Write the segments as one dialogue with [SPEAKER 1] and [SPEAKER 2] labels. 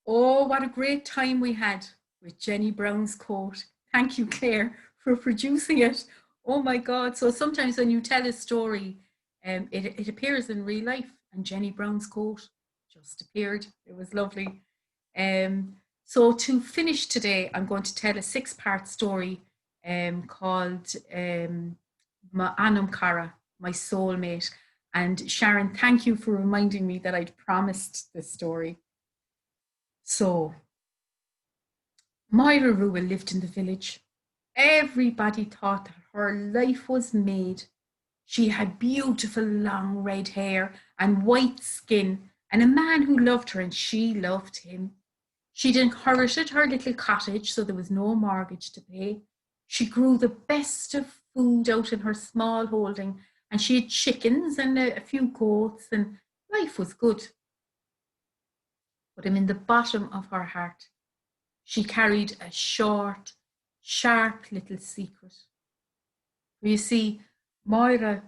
[SPEAKER 1] Oh, what a great time we had with Jenny Brown's coat. Thank you, Claire, for producing it. Oh my God. So sometimes when you tell a story, it appears in real life, and Jenny Brown's coat just appeared. It was lovely. So to finish today, I'm going to tell a six-part story called Anam, Cara, my soulmate. And Sharon, thank you for reminding me that I'd promised this story. So Myra Rua lived in the village. Everybody thought that her life was made. She had beautiful long red hair and white skin, and a man who loved her and she loved him. She'd inherited her little cottage, so there was no mortgage to pay. She grew the best of food out in her small holding, and she had chickens and a few goats, and life was good. But in the bottom of her heart, she carried a short, sharp little secret. For you see, Moira,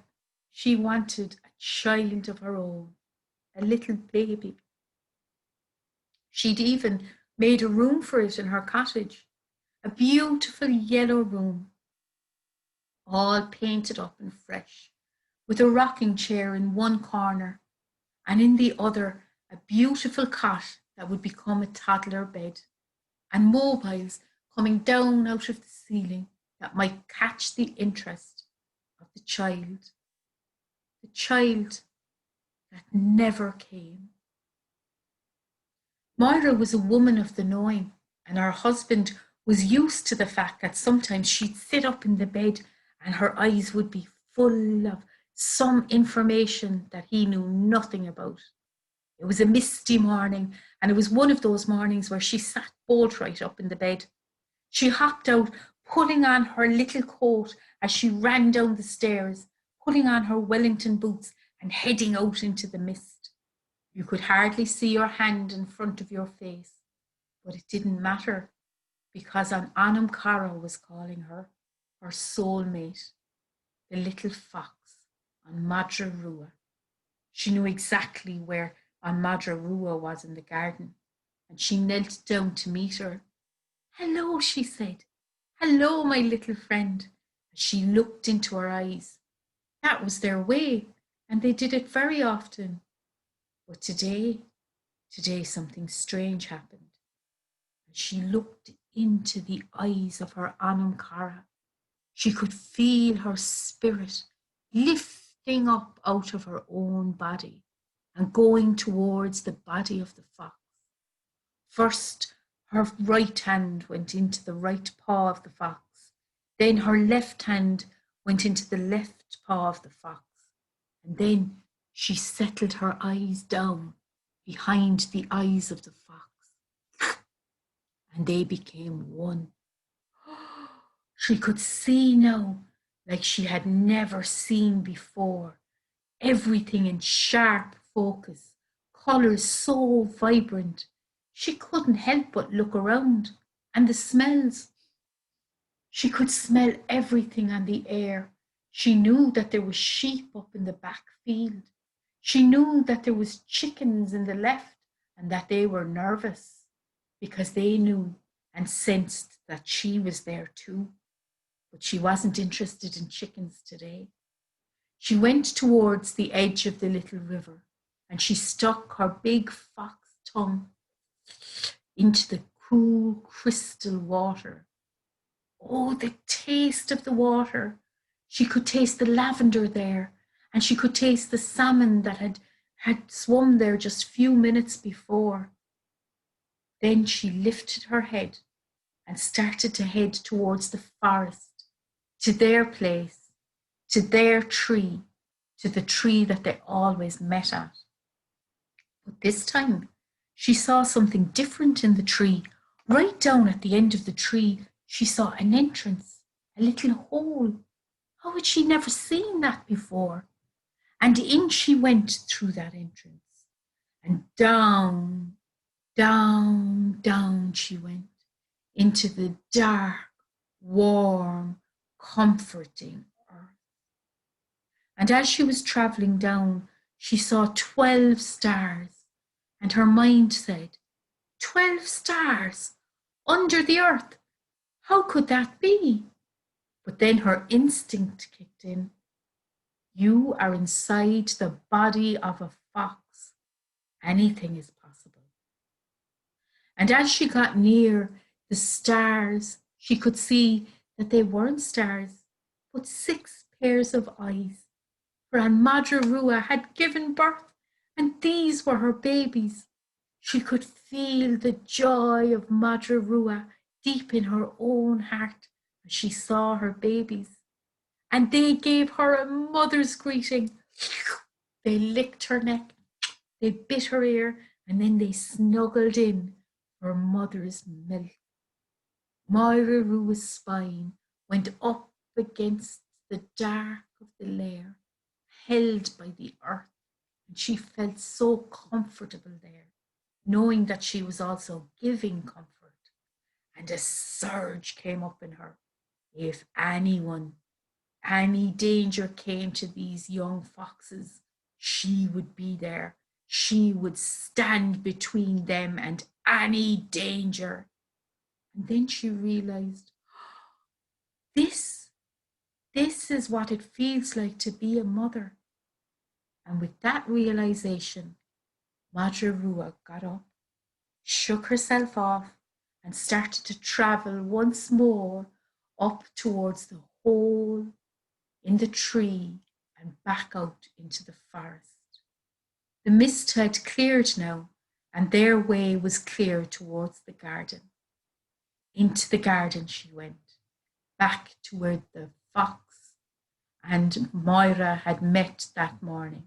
[SPEAKER 1] she wanted a child of her own, a little baby. She'd even made a room for it in her cottage, a beautiful yellow room, all painted up and fresh, with a rocking chair in one corner, and in the other, a beautiful cot that would become a toddler bed, and mobiles coming down out of the ceiling that might catch the interest of the child that never came. Moira was a woman of the knowing, and her husband was used to the fact that sometimes she'd sit up in the bed and her eyes would be full of some information that he knew nothing about. It was a misty morning, and it was one of those mornings where she sat bolt right up in the bed. She hopped out, pulling on her little coat as she ran down the stairs, putting on her Wellington boots and heading out into the mist. You could hardly see your hand in front of your face, but it didn't matter because an Anam Cara was calling her soulmate, the little fox on Madra Rua. She knew exactly where on Madra Rua was in the garden, and she knelt down to meet her. Hello, she said. Hello, my little friend, as she looked into her eyes. That was their way, and they did it very often. But today something strange happened. As she looked into the eyes of her Anam Cara, she could feel her spirit lifting up out of her own body and going towards the body of the fox. First, her right hand went into the right paw of the fox. Then her left hand went into the left paw of the fox. And then she settled her eyes down behind the eyes of the fox. And they became one. She could see now like she had never seen before. Everything in sharp focus, colours so vibrant. She couldn't help but look around, and the smells. She could smell everything on the air. She knew that there was sheep up in the back field. She knew that there was chickens in the left and that they were nervous because they knew and sensed that she was there too. But she wasn't interested in chickens today. She went towards the edge of the little river and she stuck her big fox tongue into the cool crystal water. Oh, the taste of the water. She could taste the lavender there, and she could taste the salmon that had swum there just a few minutes before. Then she lifted her head and started to head towards the forest, to their place, to their tree, to the tree that they always met at. But this time, she saw something different in the tree. Right down at the end of the tree, she saw an entrance, a little hole. How had she never seen that before? And in she went through that entrance. And down, down, down she went into the dark, warm, comforting earth. And as she was travelling down, she saw 12 stars, and her mind said, 12 stars under the earth. How could that be? But then her instinct kicked in. You are inside the body of a fox. Anything is possible. And as she got near the stars, she could see that they weren't stars, but 6 pairs of eyes. For Madra had given birth, and these were her babies. She could feel the joy of Madra deep in her own heart as she saw her babies. And they gave her a mother's greeting. They licked her neck, they bit her ear, and then they snuggled in for mother's milk. Rua's spine went up against the dark of the lair, held by the earth, and she felt so comfortable there, knowing that she was also giving comfort. And a surge came up in her. If any danger came to these young foxes, she would be there. She would stand between them and any danger. And then she realized, this is what it feels like to be a mother. And with that realization, Madra got up, shook herself off, and started to travel once more up towards the hole in the tree and back out into the forest. The mist had cleared now, and their way was clear towards the garden. Into the garden she went, back to where the fox and Moira had met that morning.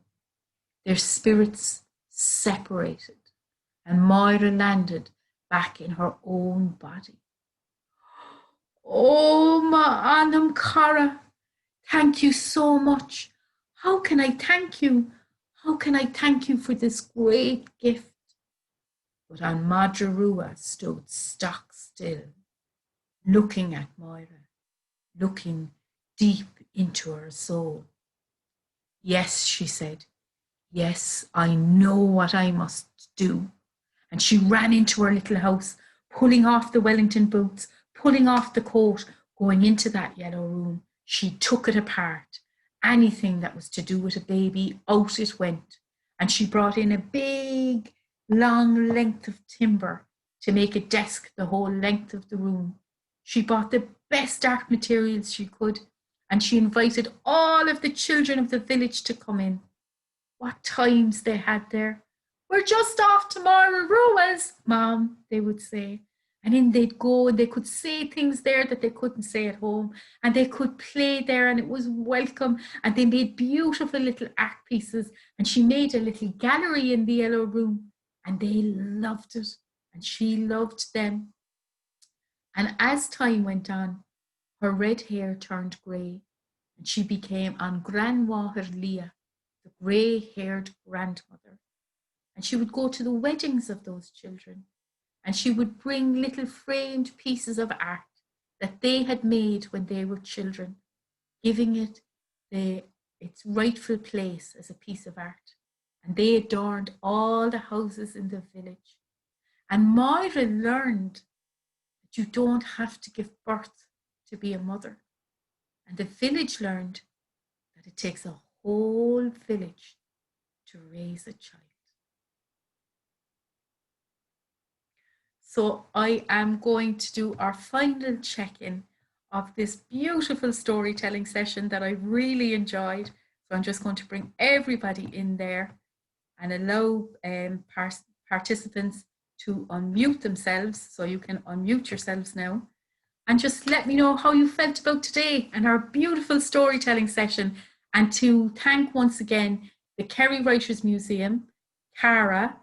[SPEAKER 1] Their spirits separated, and Moira landed back in her own body. Oh, ma Anam, Cara, thank you so much. How can I thank you? How can I thank you for this great gift? But Madra stood stock still, looking at Moira, looking deep into her soul. Yes, she said, yes, I know what I must do. And she ran into her little house, pulling off the Wellington boots, pulling off the coat, going into that yellow room. She took it apart. Anything that was to do with a baby, out it went. And she brought in a big, long length of timber to make a desk the whole length of the room. She bought the best art materials she could, and she invited all of the children of the village to come in. What times they had there. We're just off to Rua's, Mom, they would say. And in they'd go, and they could say things there that they couldn't say at home, and they could play there, and it was welcome. And they made beautiful little art pieces, and she made a little gallery in the yellow room, and they loved it, and she loved them. And as time went on, her red hair turned grey, and she became An Granmhaithir Lia, the grey-haired grandmother. And she would go to the weddings of those children, and she would bring little framed pieces of art that they had made when they were children, giving it its rightful place as a piece of art. And they adorned all the houses in the village. And Moira learned that you don't have to give birth to be a mother. And the village learned that it takes a whole village to raise a child. So I am going to do our final check-in of this beautiful storytelling session that I really enjoyed. So I'm just going to bring everybody in there and allow participants to unmute themselves. So you can unmute yourselves now. And just let me know how you felt about today and our beautiful storytelling session. And to thank once again the Kerry Writers Museum, Cara,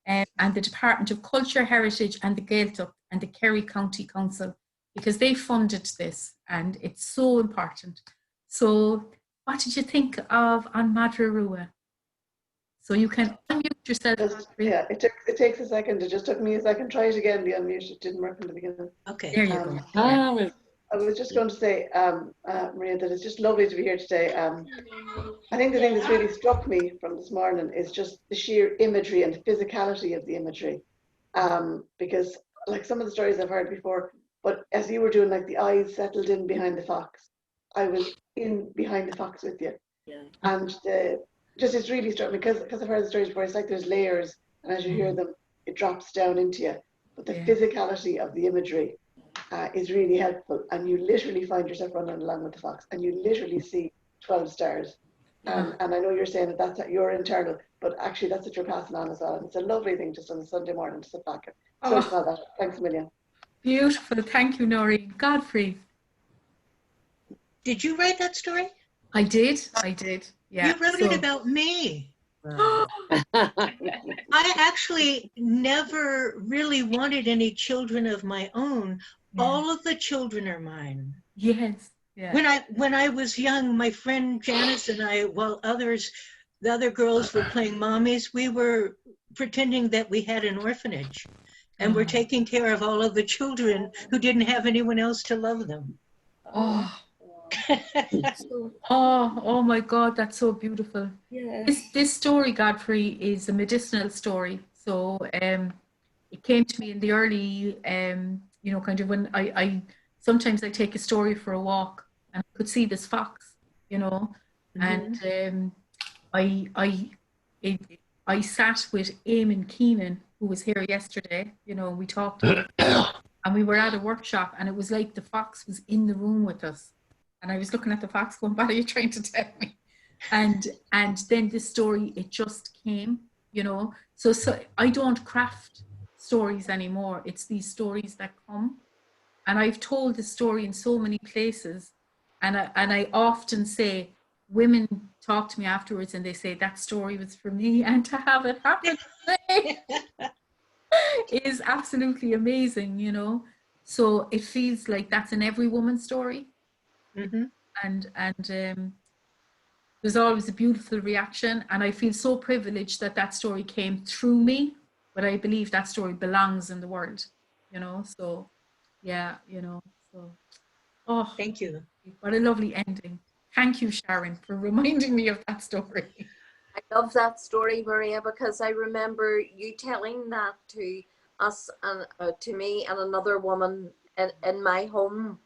[SPEAKER 1] and the Department of Culture, Heritage and the Gaeltacht and the Kerry County Council, because they funded this and it's so important. So what did you think of An Madra? So you can unmute yourself.
[SPEAKER 2] Yeah, it takes a second. It just took me a second. Try it again. The unmute, it didn't work in the beginning.
[SPEAKER 1] Okay. There you go.
[SPEAKER 2] I was just going to say, Maria, that it's just lovely to be here today. I think the thing that's really struck me from this morning is just the sheer imagery and physicality of the imagery. because like some of the stories I've heard before, but as you were doing, like the eyes settled in behind the fox, I was in behind the fox with you.
[SPEAKER 3] Yeah.
[SPEAKER 2] And just it's really struck me because I've heard the stories before. It's like there's layers, and as you hear them, it drops down into you. But the
[SPEAKER 1] Yeah.
[SPEAKER 2] physicality of the imagery is really helpful, and you literally find yourself running along with the fox, and you literally see 12 stars. And I know you're saying that that's at your internal, but actually that's what you're passing on as well. And it's a lovely thing just on a Sunday morning to sit back and soak all that. Thanks a million.
[SPEAKER 1] Beautiful. Thank you, Noreen. Godfrey.
[SPEAKER 3] Did you write that story?
[SPEAKER 1] I did. Yeah.
[SPEAKER 3] You wrote it about me. I actually never really wanted any children of my own.
[SPEAKER 1] Yeah.
[SPEAKER 3] All of the children are mine.
[SPEAKER 1] Yes. Yeah.
[SPEAKER 3] When I was young, my friend Janice and I, while the other girls were playing mommies, we were pretending that we had an orphanage and were taking care of all of the children who didn't have anyone else to love them.
[SPEAKER 1] Oh my God, that's so beautiful.
[SPEAKER 3] Yes.
[SPEAKER 1] This story, Godfrey, is a medicinal story. So it came to me in the early, kind of when I sometimes I take a story for a walk and I could see this fox, and I sat with Eamon Keenan, who was here yesterday, and we talked about it, and we were at a workshop, and it was like the fox was in the room with us. And I was looking at the fox going, what are you trying to tell me? And then this story, it just came, So I don't craft stories anymore. It's these stories that come. And I've told this story in so many places. And I often say, women talk to me afterwards and they say, that story was for me. And to have it happen is absolutely amazing, So it feels like that's an every woman's story.
[SPEAKER 3] Mm-hmm.
[SPEAKER 1] And there's always a beautiful reaction, and I feel so privileged that story came through me, but I believe that story belongs in the world, so yeah, so
[SPEAKER 3] Thank you.
[SPEAKER 1] what a lovely ending. Thank you, Sharon, for reminding me of that story.
[SPEAKER 4] I love that story, Maria, because I remember you telling that to us and to me and another woman in my home.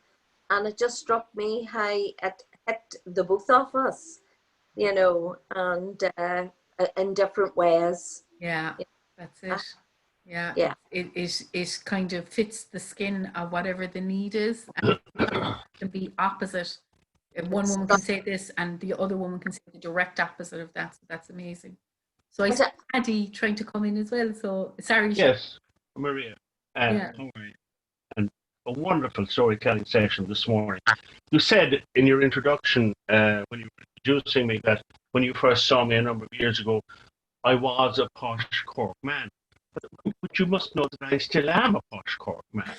[SPEAKER 4] And it just struck me how it hit the both of us, and in different ways.
[SPEAKER 1] Yeah, that's it. Yeah,
[SPEAKER 4] yeah.
[SPEAKER 1] It kind of fits the skin of whatever the need is, and it can be opposite. One woman can say this, and the other woman can say the direct opposite of that. So that's amazing. So I see Paddy trying to come in as well. So sorry.
[SPEAKER 5] Yes, Maria.
[SPEAKER 1] Yeah.
[SPEAKER 5] And a wonderful storytelling session this morning. You said in your introduction, when you were introducing me, that when you first saw me a number of years ago, I was a posh Cork man. But you must know that I still am a posh Cork man.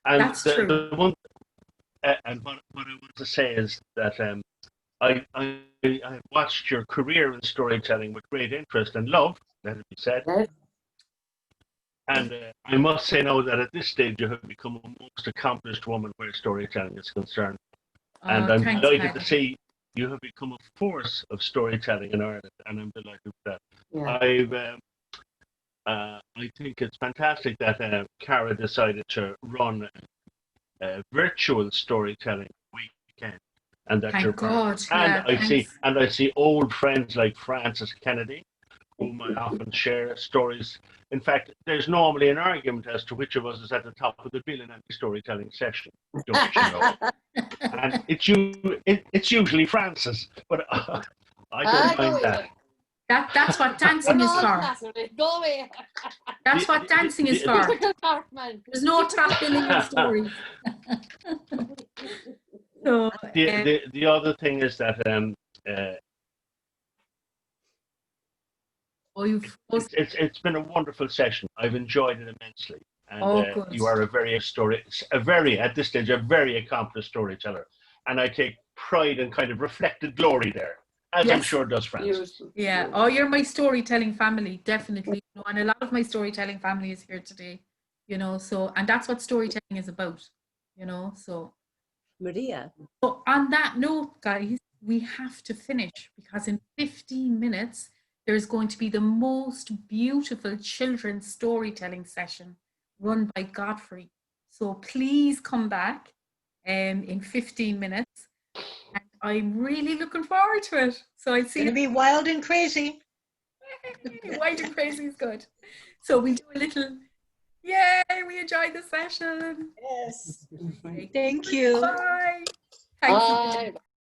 [SPEAKER 5] And
[SPEAKER 1] that's true.
[SPEAKER 5] And what I want to say is that I watched your career in storytelling with great interest and love, that it be said. And I must say now that at this stage you have become a most accomplished woman where storytelling is concerned. And I'm delighted to see you have become a force of storytelling in Ireland, and I'm delighted with that. Yeah. I think it's fantastic that Cara decided to run a virtual storytelling weekend, and that you're part of it. And I see old friends like Francis Kennedy, whom I often share stories. In fact, there's normally an argument as to which of us is at the top of the bill in any storytelling session, don't you know? And it's usually Francis, but I don't mind that.
[SPEAKER 1] That's what dancing is for.
[SPEAKER 6] Go away.
[SPEAKER 1] That's what dancing is for. There's no top billing in stories. So,
[SPEAKER 5] the other thing is that it's been a wonderful session. I've enjoyed it immensely, and you are at this stage a very accomplished storyteller, and I take pride and kind of reflected glory there, as I'm sure does Francis.
[SPEAKER 1] Yeah. Oh, you're my storytelling family, definitely. And a lot of my storytelling family is here today. So, and that's what storytelling is about. So.
[SPEAKER 6] Maria.
[SPEAKER 1] So on that note, guys, we have to finish because in 15 minutes there's going to be the most beautiful children's storytelling session run by Godfrey. So please come back in 15 minutes. And I'm really looking forward to it. So I'll see
[SPEAKER 3] Gonna
[SPEAKER 1] you.
[SPEAKER 3] be wild and crazy.
[SPEAKER 1] Wild and crazy is good. So we do a little, yay, we enjoyed the session.
[SPEAKER 6] Yes.
[SPEAKER 1] Okay.
[SPEAKER 3] Thank you.
[SPEAKER 1] Bye. Thanks.
[SPEAKER 6] Bye.